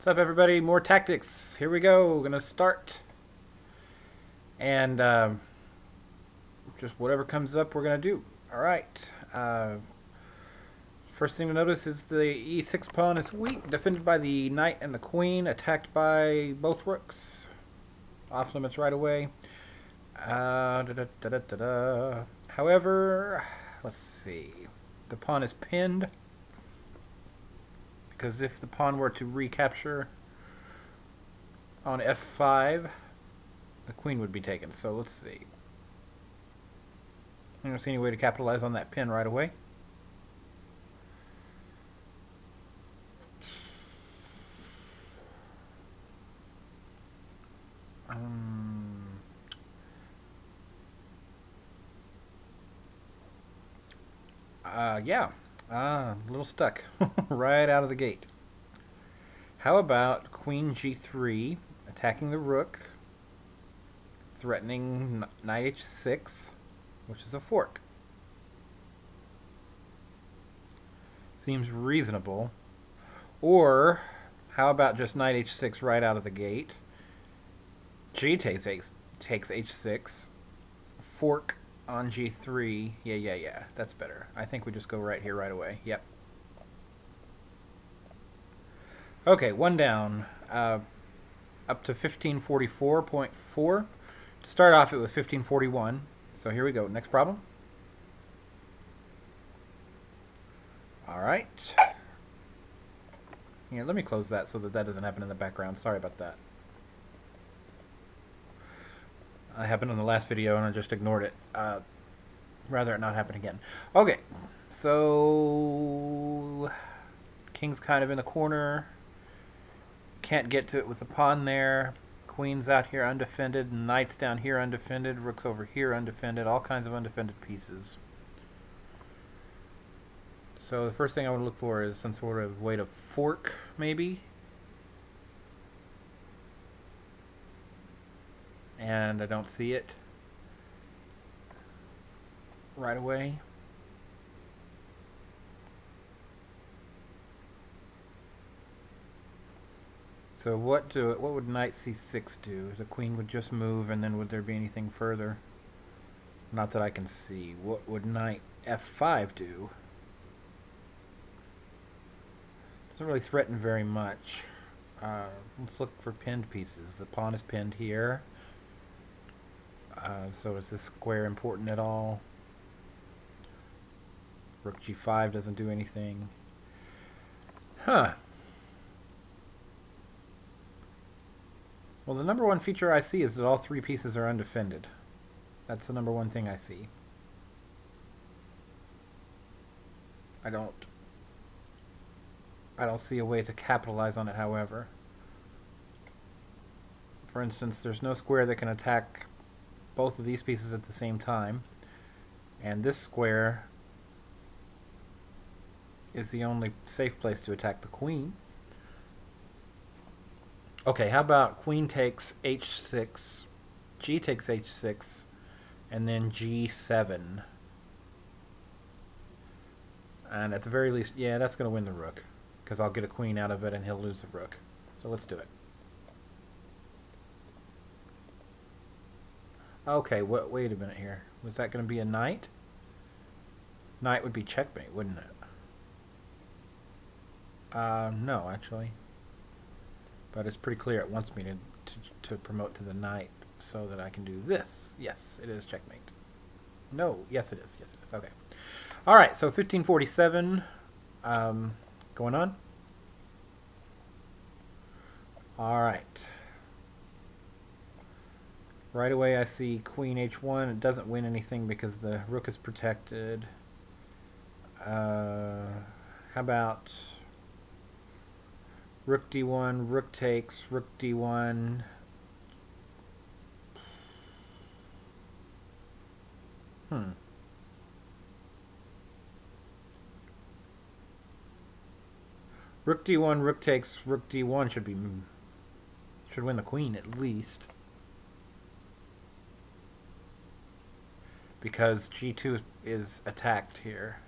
What's up, everybody? More tactics. Here we go. We're gonna start, and just whatever comes up, we're gonna do. All right. Uh, First thing to notice is the e6 pawn is weak, defended by the knight and the queen, attacked by both rooks. Off limits right away. However, let's see. The pawn is pinned because if the pawn were to recapture on f5, the queen would be taken. So let's see. I don't see any way to capitalize on that pin right away. Yeah. A little stuck right out of the gate. How about Queen G3 attacking the rook, threatening knight H6, which is a fork. Seems reasonable. Or how about just knight H6 right out of the gate? G takes H6, fork on G3. Yeah. That's better. I think we just go right here right away. Yep. Okay, one down. Up to 1544.4. To start off, it was 1541. So here we go. Next problem. All right. Here, let me close that so that doesn't happen in the background. Sorry about that. It happened in the last video and I just ignored it. Rather it not happen again. Okay, so king's kind of in the corner. Can't get to it with the pawn there. Queen's out here undefended. Knight's down here undefended. Rook's over here undefended. All kinds of undefended pieces. So the first thing I would look for is some sort of way to fork, maybe. And I don't see it right away. So what would knight c6 do? The queen would just move, and then would there be anything further? Not that I can see. What would knight f5 do? Doesn't really threaten very much. Let's look for pinned pieces. The pawn is pinned here. So is this square important at all? Rook g5 doesn't do anything. Huh. Well, the number one feature I see is that all three pieces are undefended. That's the number one thing I see. I don't see a way to capitalize on it, however. For instance, there's no square that can attack both of these pieces at the same time. And this square is the only safe place to attack the queen. Okay, how about queen takes h6, g takes h6, and then g7. And at the very least, yeah, that's going to win the rook, because I'll get a queen out of it and he'll lose the rook. So let's do it. Okay, wait a minute here. Was that going to be a knight? Knight would be checkmate, wouldn't it? No, actually. But it's pretty clear it wants me to promote to the knight so that I can do this. Yes, it is checkmate. No, yes it is. Yes it is. Okay. All right, so 1547 going on. All right. Right away I see queen h1. It doesn't win anything because the rook is protected. How about rook d1, rook takes, rook d1. Rook d1, rook takes, rook d1 should win the queen at least. Because g2 is attacked here.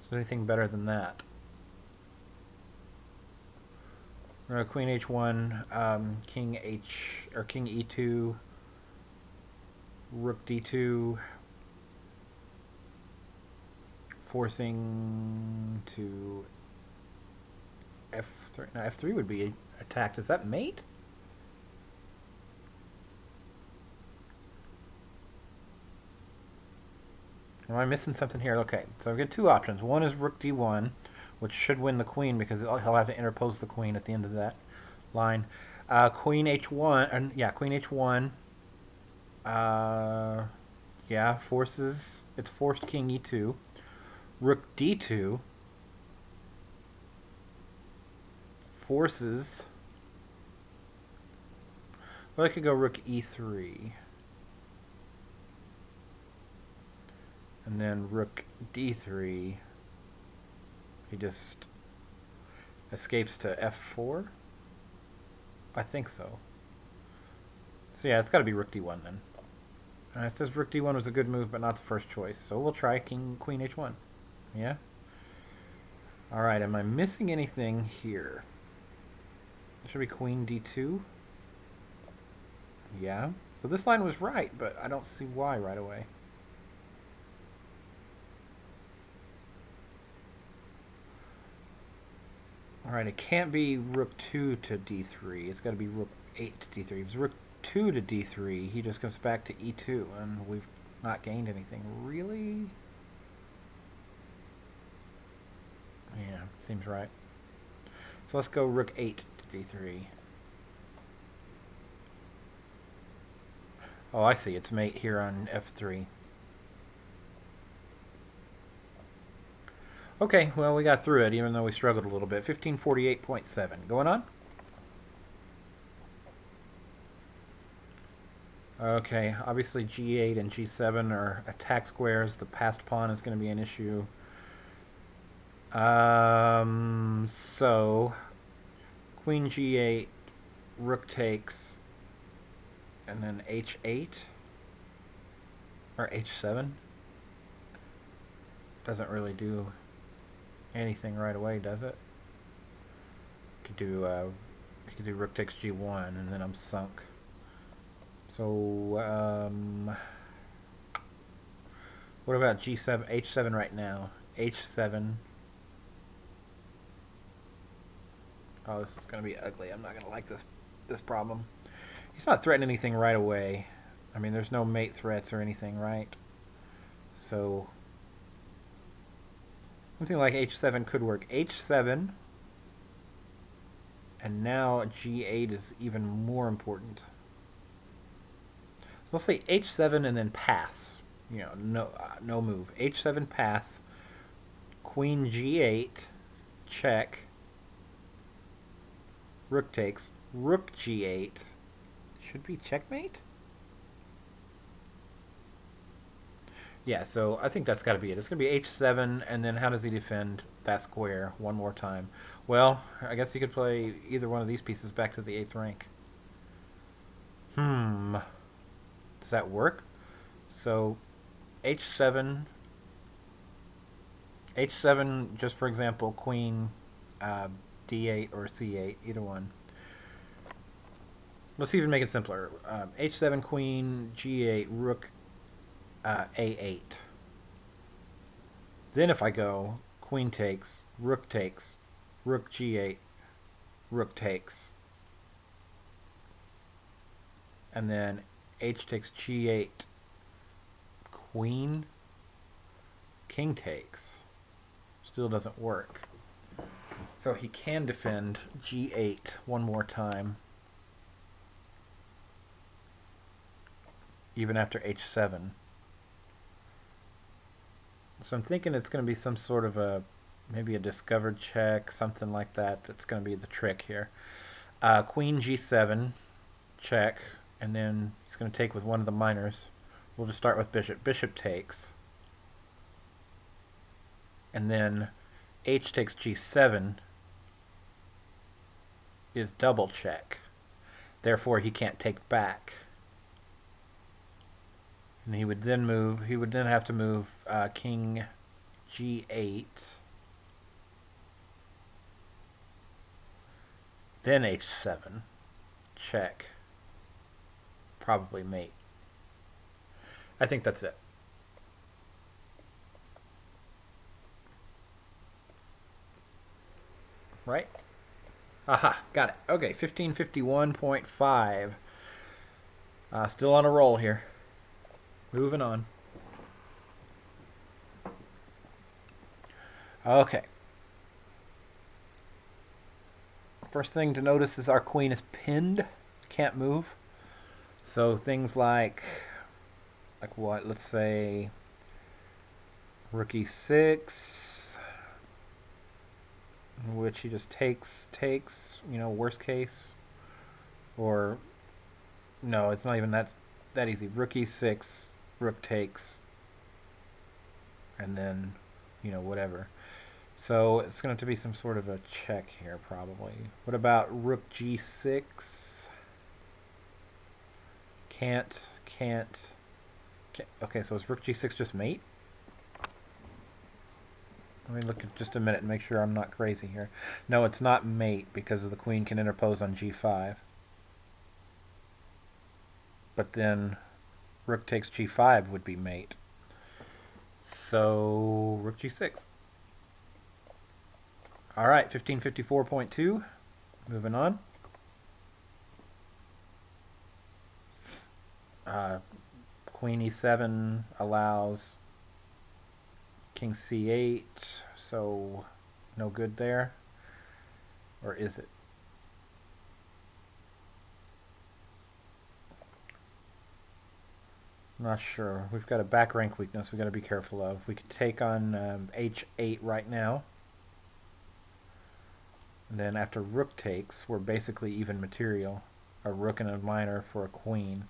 Is there anything better than that? Queen h1, king h or king e2, rook d2, forcing to f3. Now f3 would be attacked. Is that mate? Am I missing something here? Okay, so I get two options. One is rook d1, which should win the queen because he'll have to interpose the queen at the end of that line. Queen h1, yeah, queen h1. Yeah, forces. It's forced king e2. Rook d2 forces. Well, I could go rook e3. And then rook d3. He just escapes to f4. I think so. So yeah, it's got to be rook d1 then. It says rook d1 was a good move, but not the first choice. So we'll try queen h1. Yeah? Alright, am I missing anything here? It should be queen d2. Yeah. So this line was right, but I don't see why right away. Alright, it can't be rook 2 to d3. It's got to be rook 8 to d3. If it's rook 2 to d3, he just comes back to e2, and we've not gained anything. Really? Yeah, seems right. So let's go rook 8 to d3. Oh, I see. It's mate here on f3. Okay, well, we got through it, even though we struggled a little bit. 1548.7. Going on? Okay, obviously g8 and g7 are attack squares. The passed pawn is going to be an issue. So queen g8, rook takes, and then h8 or h7 doesn't really do anything right away, does it? Could do rook takes g1, and then I'm sunk. So what about g7, h7 right now? h7. Oh, this is going to be ugly. I'm not going to like this problem. He's not threatening anything right away. I mean, there's no mate threats or anything, right? So something like h7 could work. h7, and now g8 is even more important. So let's say h7 and then pass. You know, no move. h7 pass. Queen g8, check. Rook takes. Rook g8. Should be checkmate? Yeah, so I think that's got to be it. It's going to be h7, and then how does he defend that square one more time? Well, I guess he could play either one of these pieces back to the 8th rank. Does that work? So h7, just for example, queen d8 or c8, either one. Let's even make it simpler. h7, queen, g8, rook, a8. Then if I go queen takes, rook g8, rook takes, and then h takes g8, queen, king takes, still doesn't work. So he can defend g8 one more time, even after h7. So I'm thinking it's going to be some sort of maybe a discovered check, something like that. That's going to be the trick here. Queen g7, check, and then he's going to take with one of the minors. We'll just start with bishop. Bishop takes, and then h takes g7 is double check. Therefore, he can't take back. And he would then have to move king g8. then h7, check, probably mate. I think that's it. Right? Aha, got it. Okay, 1551.5. Still on a roll here. Moving on. Okay. First thing to notice is our queen is pinned. Can't move. So things like what? Let's say rook e6, in which he just takes, worst case. Or no, it's not even that easy. Rook e6, rook takes, and then, whatever. So it's going to have to be some sort of a check here, probably. What about rook g6? Can't. Okay, so is rook g6 just mate? Let me look at just a minute and make sure I'm not crazy here. No, it's not mate because the queen can interpose on g5. But then rook takes g5 would be mate. So rook g6. All right, 1554.2. Moving on. Queen e7 allows king c8, so no good there. Or is it? Not sure. We've got a back rank weakness we've got to be careful of. We could take on h8 right now. And then after rook takes, we're basically even material. A rook and a minor for a queen.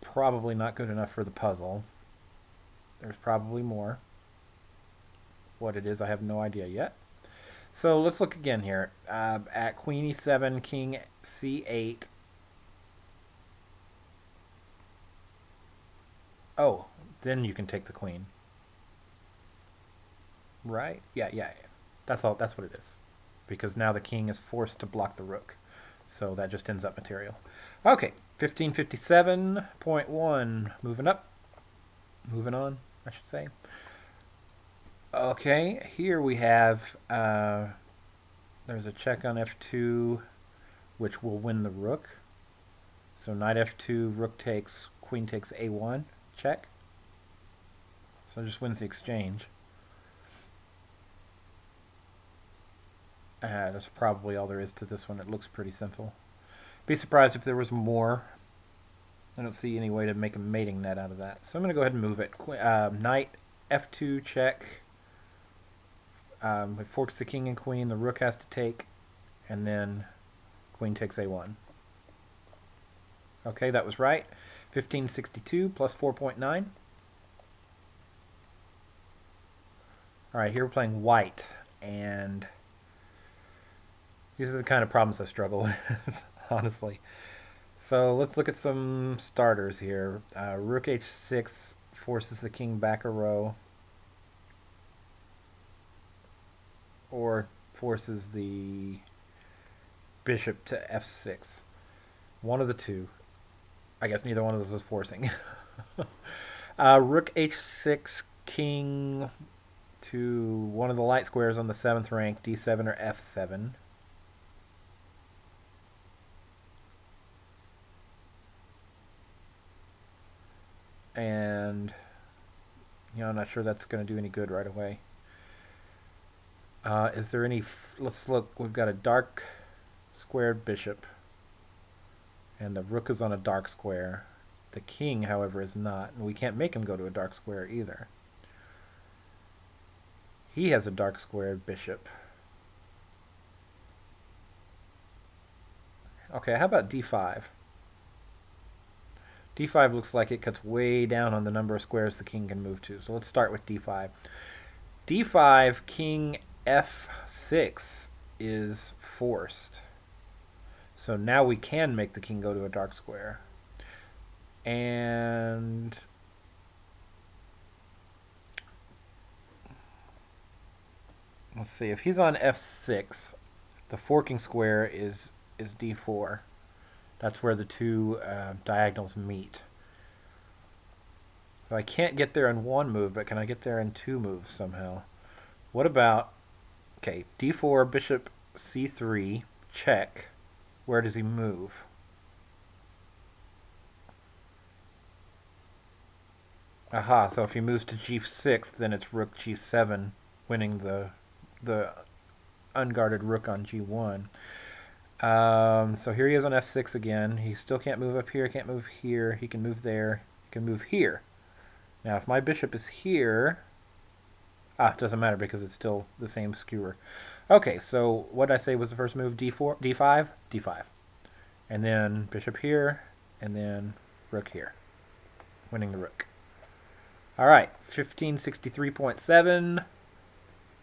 Probably not good enough for the puzzle. There's probably more. What it is, I have no idea yet. So let's look again here. At queen e7, king c8. Oh, then you can take the queen. Right? Yeah. That's all. That's what it is. Because now the king is forced to block the rook. So that just ends up material. Okay, 1557.1. Moving up. Moving on, I should say. Okay, here we have, there's a check on f2, which will win the rook. So knight f2, rook takes, queen takes a1, check. So it just wins the exchange. That's probably all there is to this one. It looks pretty simple. Be surprised if there was more. I don't see any way to make a mating net out of that. So I'm going to go ahead and move it. Knight f2 check. It forks the king and queen. The rook has to take. And then queen takes a1. Okay, that was right. 1562 plus 4.9. Alright, here we're playing white. And these are the kind of problems I struggle with, honestly. So let's look at some starters here. Rook h6 forces the king back a row. Or forces the bishop to f6. One of the two. I guess neither one of those is forcing. Rook h6, king to one of the light squares on the 7th rank, d7 or f7. And, I'm not sure that's going to do any good right away. Is there any... Let's look. We've got a dark squared bishop. And the rook is on a dark square. The king, however, is not. And we can't make him go to a dark square either. He has a dark squared bishop. Okay, how about d5? d5 looks like it cuts way down on the number of squares the king can move to. So let's start with d5. d5, king f6 is forced. So now we can make the king go to a dark square. And let's see, if he's on f6, the forking square is d4. That's where the two diagonals meet. So I can't get there in one move, but can I get there in two moves somehow? What about, okay, d4, bishop c3, check. Where does he move? Aha, so if he moves to g6, then it's rook g7, winning the unguarded rook on g1. So here he is on f6 again. He still can't move up here, can't move here. He can move there, he can move here. Now if my bishop is here, it doesn't matter because it's still the same skewer. Okay, so what did I say was the first move? D4, d5, d5. And then bishop here, and then rook here, winning the rook. All right, 1563.7.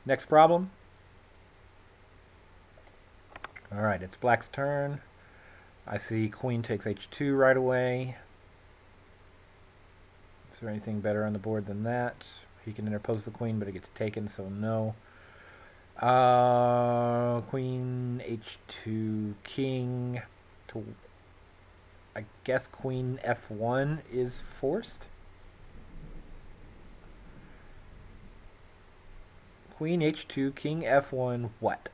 Next problem. All right, it's black's turn. I see queen takes h2 right away. Is there anything better on the board than that? He can interpose the queen, but it gets taken, so no. Queen h2, king to, I guess queen f1 is forced. Queen h2, king f1, what?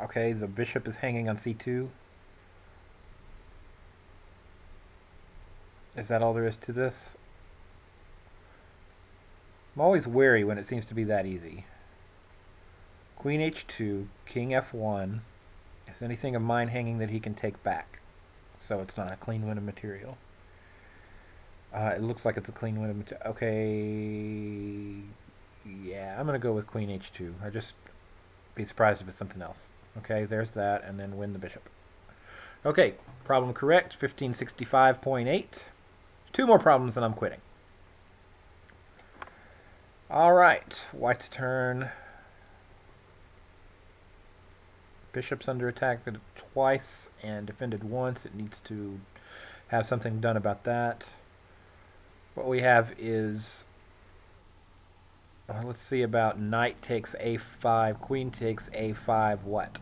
Okay, the bishop is hanging on c2. Is that all there is to this? I'm always wary when it seems to be that easy. Queen h2, king f1. Is anything of mine hanging that he can take back? So it's not a clean win of material. It looks like it's a clean win of material. Okay, yeah, I'm going to go with queen h2. I just be surprised if it's something else. Okay, there's that, and then win the bishop. Okay, problem correct, 1565.8. Two more problems and I'm quitting. All right, white's turn. Bishop's under attack twice and defended once. It needs to have something done about that. What we have is, let's see about knight takes a5, queen takes a5, what?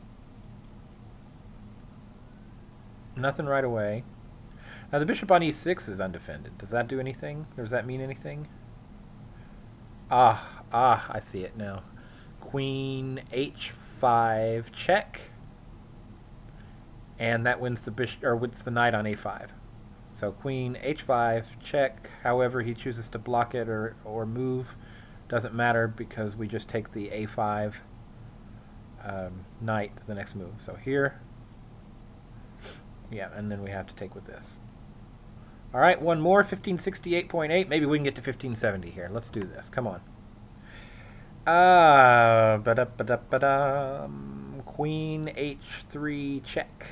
Nothing right away. Now the bishop on e6 is undefended. Does that do anything? Or does that mean anything? I see it now. Queen h5 check. And that wins the bishop, or wins the knight on a5. So queen h5 check. However he chooses to block it or move doesn't matter because we just take the a5 knight to the next move. So here, yeah, and then we have to take with this. All right, one more, 1568.8. Maybe we can get to 1570 here. Let's do this. Come on. Queen h3 check.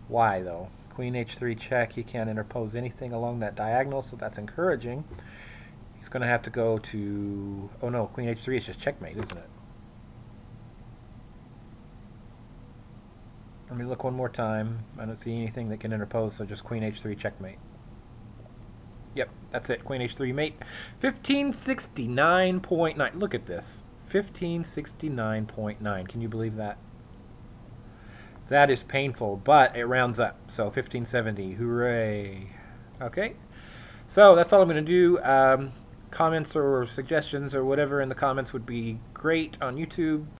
Why, though? Queen h3 check. He can't interpose anything along that diagonal, so that's encouraging. He's going to have to go to... Oh, no, queen h3 is just checkmate, isn't it? Let me look one more time. I don't see anything that can interpose, so just queen h3 checkmate. Yep, that's it. Queen h3 mate. 1569.9. Look at this. 1569.9. Can you believe that? That is painful, but it rounds up. So 1570. Hooray. Okay. So that's all I'm going to do. Comments or suggestions or whatever in the comments would be great on YouTube.